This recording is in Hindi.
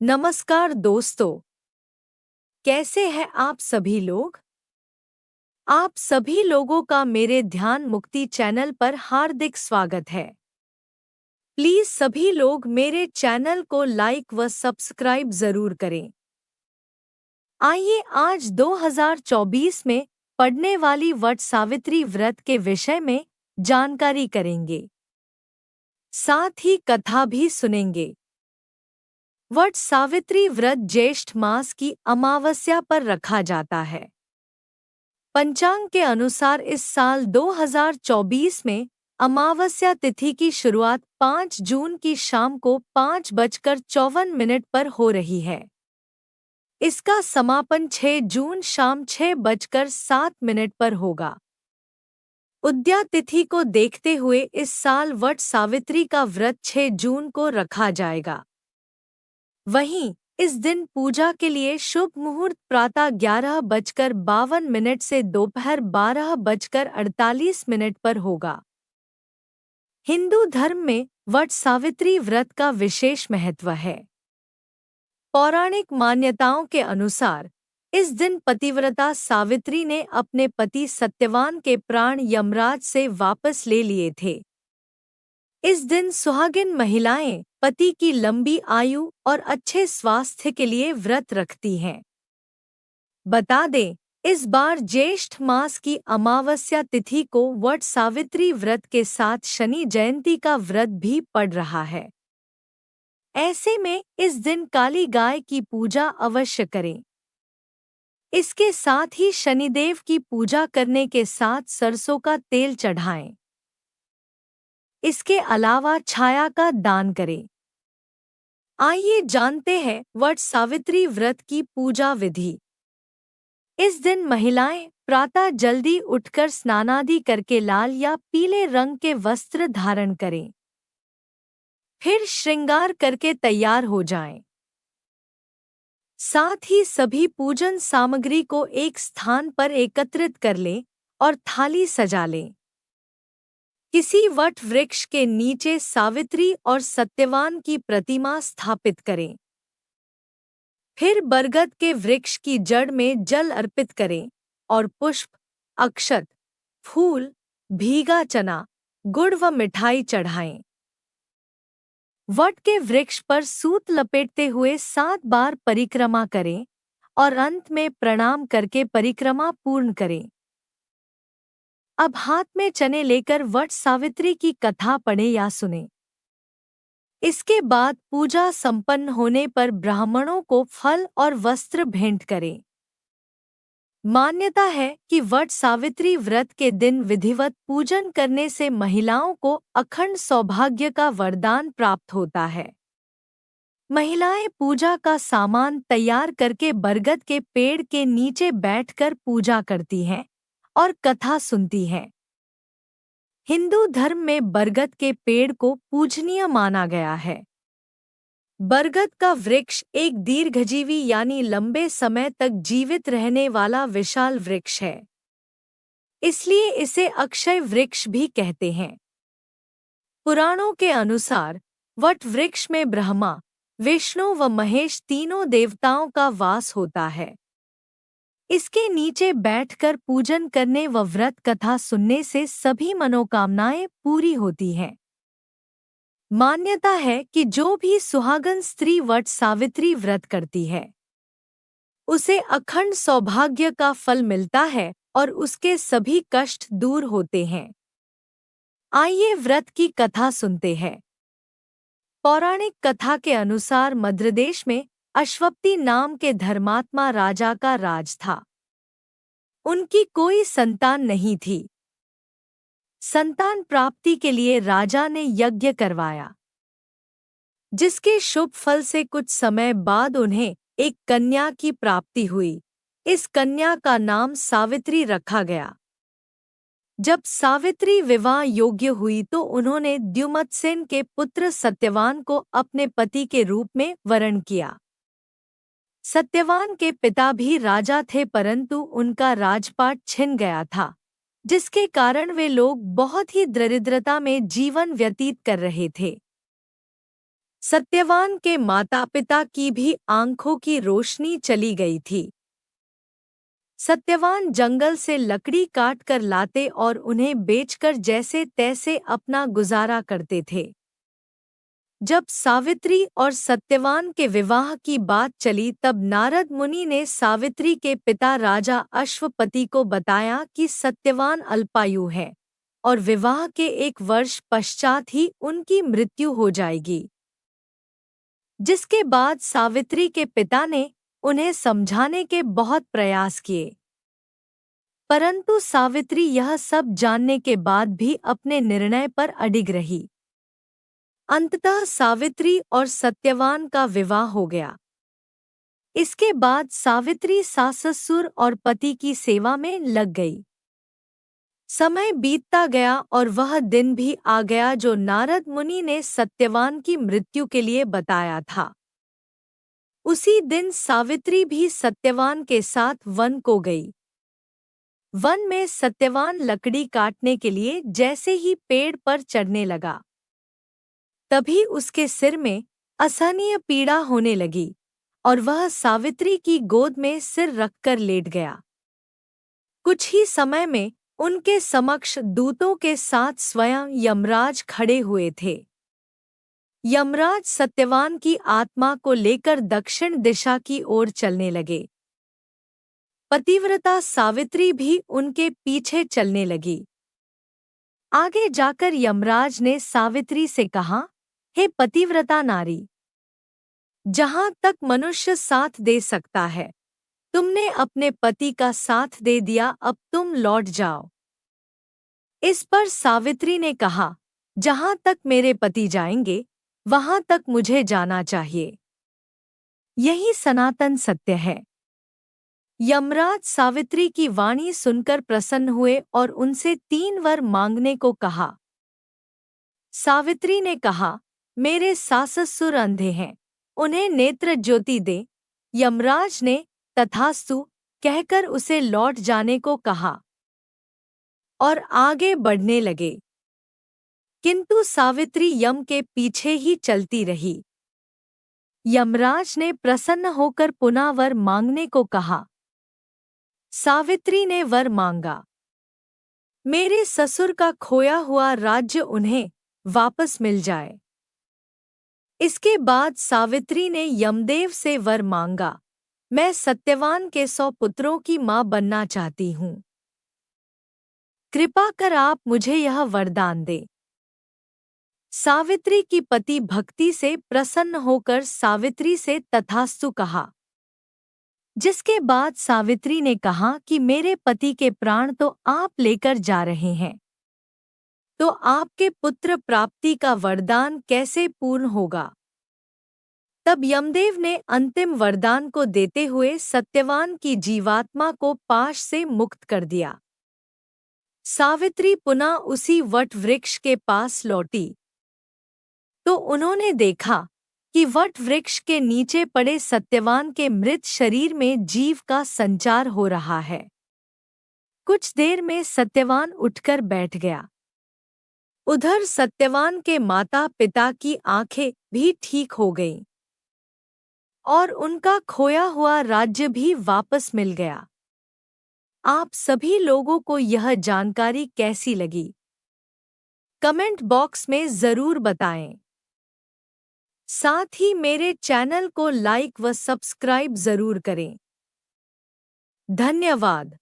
नमस्कार दोस्तों, कैसे हैं आप सभी लोग? आप सभी लोगों का मेरे ध्यान मुक्ति चैनल पर हार्दिक स्वागत है। प्लीज सभी लोग मेरे चैनल को लाइक व सब्सक्राइब जरूर करें। आइए आज 2024 में पढ़ने वाली वट सावित्री व्रत के विषय में जानकारी करेंगे। साथ ही कथा भी सुनेंगे। वट सावित्री व्रत ज्येष्ठ मास की अमावस्या पर रखा जाता है। पंचांग के अनुसार इस साल 2024 में अमावस्या तिथि की शुरुआत 5 जून की शाम को 5:54 पर हो रही है। इसका समापन 6 जून शाम 6:07 पर होगा। उद्या तिथि को देखते हुए इस साल वट सावित्री का व्रत 6 जून को रखा जाएगा। वहीं इस दिन पूजा के लिए शुभ मुहूर्त प्रातः 11:52 से दोपहर 12:48 पर होगा। हिंदू धर्म में वट सावित्री व्रत का विशेष महत्व है। पौराणिक मान्यताओं के अनुसार इस दिन पतिव्रता सावित्री ने अपने पति सत्यवान के प्राण यमराज से वापस ले लिए थे। इस दिन सुहागिन महिलाएं पति की लंबी आयु और अच्छे स्वास्थ्य के लिए व्रत रखती हैं। बता दें, इस बार ज्येष्ठ मास की अमावस्या तिथि को वट सावित्री व्रत के साथ शनि जयंती का व्रत भी पड़ रहा है। ऐसे में इस दिन काली गाय की पूजा अवश्य करें। इसके साथ ही शनिदेव की पूजा करने के साथ सरसों का तेल चढ़ाएं। इसके अलावा छाया का दान करें। आइए जानते हैं वट सावित्री व्रत की पूजा विधि। इस दिन महिलाएं प्रातः जल्दी उठकर स्नानादि करके लाल या पीले रंग के वस्त्र धारण करें। फिर श्रृंगार करके तैयार हो जाएं। साथ ही सभी पूजन सामग्री को एक स्थान पर एकत्रित कर लें और थाली सजा लें। किसी वट वृक्ष के नीचे सावित्री और सत्यवान की प्रतिमा स्थापित करें। फिर बरगद के वृक्ष की जड़ में जल अर्पित करें और पुष्प, अक्षत, फूल, भीगा चना, गुड़ व मिठाई चढ़ाएं। वट के वृक्ष पर सूत लपेटते हुए 7 बार परिक्रमा करें और अंत में प्रणाम करके परिक्रमा पूर्ण करें। अब हाथ में चने लेकर वट सावित्री की कथा पढ़ें या सुनें। इसके बाद पूजा संपन्न होने पर ब्राह्मणों को फल और वस्त्र भेंट करें। मान्यता है कि वट सावित्री व्रत के दिन विधिवत पूजन करने से महिलाओं को अखंड सौभाग्य का वरदान प्राप्त होता है। महिलाएं पूजा का सामान तैयार करके बरगद के पेड़ के नीचे बैठकर पूजा करती हैं और कथा सुनती हैं। हिंदू धर्म में बरगद के पेड़ को पूजनीय माना गया है। बरगद का वृक्ष एक दीर्घजीवी यानी लंबे समय तक जीवित रहने वाला विशाल वृक्ष है। इसलिए इसे अक्षय वृक्ष भी कहते हैं। पुराणों के अनुसार वट वृक्ष में ब्रह्मा, विष्णु व महेश तीनों देवताओं का वास होता है। इसके नीचे बैठकर पूजन करने व व्रत कथा सुनने से सभी मनोकामनाएं पूरी होती हैं। मान्यता है कि जो भी सुहागन स्त्री वट सावित्री व्रत करती है, उसे अखंड सौभाग्य का फल मिलता है और उसके सभी कष्ट दूर होते हैं। आइए व्रत की कथा सुनते हैं। पौराणिक कथा के अनुसार मद्रदेश में अश्वपति नाम के धर्मात्मा राजा का राज था। उनकी कोई संतान नहीं थी। संतान प्राप्ति के लिए राजा ने यज्ञ करवाया, जिसके शुभ फल से कुछ समय बाद उन्हें एक कन्या की प्राप्ति हुई। इस कन्या का नाम सावित्री रखा गया। जब सावित्री विवाह योग्य हुई तो उन्होंने द्युमत्सेन के पुत्र सत्यवान को अपने पति के रूप में वरण किया। सत्यवान के पिता भी राजा थे, परंतु उनका राजपाट छिन गया था, जिसके कारण वे लोग बहुत ही दरिद्रता में जीवन व्यतीत कर रहे थे। सत्यवान के माता पिता की भी आंखों की रोशनी चली गई थी। सत्यवान जंगल से लकड़ी काट कर लाते और उन्हें बेचकर जैसे तैसे अपना गुजारा करते थे। जब सावित्री और सत्यवान के विवाह की बात चली तब नारद मुनि ने सावित्री के पिता राजा अश्वपति को बताया कि सत्यवान अल्पायु है और विवाह के 1 वर्ष पश्चात ही उनकी मृत्यु हो जाएगी। जिसके बाद सावित्री के पिता ने उन्हें समझाने के बहुत प्रयास किए, परंतु सावित्री यह सब जानने के बाद भी अपने निर्णय पर अडिग रही। अंततः सावित्री और सत्यवान का विवाह हो गया। इसके बाद सावित्री सास-ससुर और पति की सेवा में लग गई। समय बीतता गया और वह दिन भी आ गया जो नारद मुनि ने सत्यवान की मृत्यु के लिए बताया था। उसी दिन सावित्री भी सत्यवान के साथ वन को गई। वन में सत्यवान लकड़ी काटने के लिए जैसे ही पेड़ पर चढ़ने लगा, तभी उसके सिर में असहनीय पीड़ा होने लगी और वह सावित्री की गोद में सिर रखकर लेट गया। कुछ ही समय में उनके समक्ष दूतों के साथ स्वयं यमराज खड़े हुए थे। यमराज सत्यवान की आत्मा को लेकर दक्षिण दिशा की ओर चलने लगे। पतिव्रता सावित्री भी उनके पीछे चलने लगी। आगे जाकर यमराज ने सावित्री से कहा, हे पतिव्रता नारी, जहां तक मनुष्य साथ दे सकता है, तुमने अपने पति का साथ दे दिया, अब तुम लौट जाओ। इस पर सावित्री ने कहा, जहां तक मेरे पति जाएंगे, वहां तक मुझे जाना चाहिए। यही सनातन सत्य है। यमराज सावित्री की वाणी सुनकर प्रसन्न हुए और उनसे 3 वर मांगने को कहा। सावित्री ने कहा, मेरे सास-ससुर अंधे हैं, उन्हें नेत्र ज्योति दे। यमराज ने तथास्तु कहकर उसे लौट जाने को कहा और आगे बढ़ने लगे, किंतु सावित्री यम के पीछे ही चलती रही। यमराज ने प्रसन्न होकर पुनः वर मांगने को कहा। सावित्री ने वर मांगा, मेरे ससुर का खोया हुआ राज्य उन्हें वापस मिल जाए। इसके बाद सावित्री ने यमदेव से वर मांगा, मैं सत्यवान के 100 पुत्रों की मां बनना चाहती हूँ। कृपा कर आप मुझे यह वरदान दे। सावित्री की पति भक्ति से प्रसन्न होकर सावित्री से तथास्तु कहा। जिसके बाद सावित्री ने कहा कि मेरे पति के प्राण तो आप लेकर जा रहे हैं, तो आपके पुत्र प्राप्ति का वरदान कैसे पूर्ण होगा। तब यमदेव ने अंतिम वरदान को देते हुए सत्यवान की जीवात्मा को पाश से मुक्त कर दिया। सावित्री पुनः उसी वट वृक्ष के पास लौटी तो उन्होंने देखा कि वट वृक्ष के नीचे पड़े सत्यवान के मृत शरीर में जीव का संचार हो रहा है। कुछ देर में सत्यवान उठकर बैठ गया। उधर सत्यवान के माता पिता की आंखें भी ठीक हो गईं और उनका खोया हुआ राज्य भी वापस मिल गया। आप सभी लोगों को यह जानकारी कैसी लगी? कमेंट बॉक्स में जरूर बताएं। साथ ही मेरे चैनल को लाइक व सब्सक्राइब जरूर करें। धन्यवाद।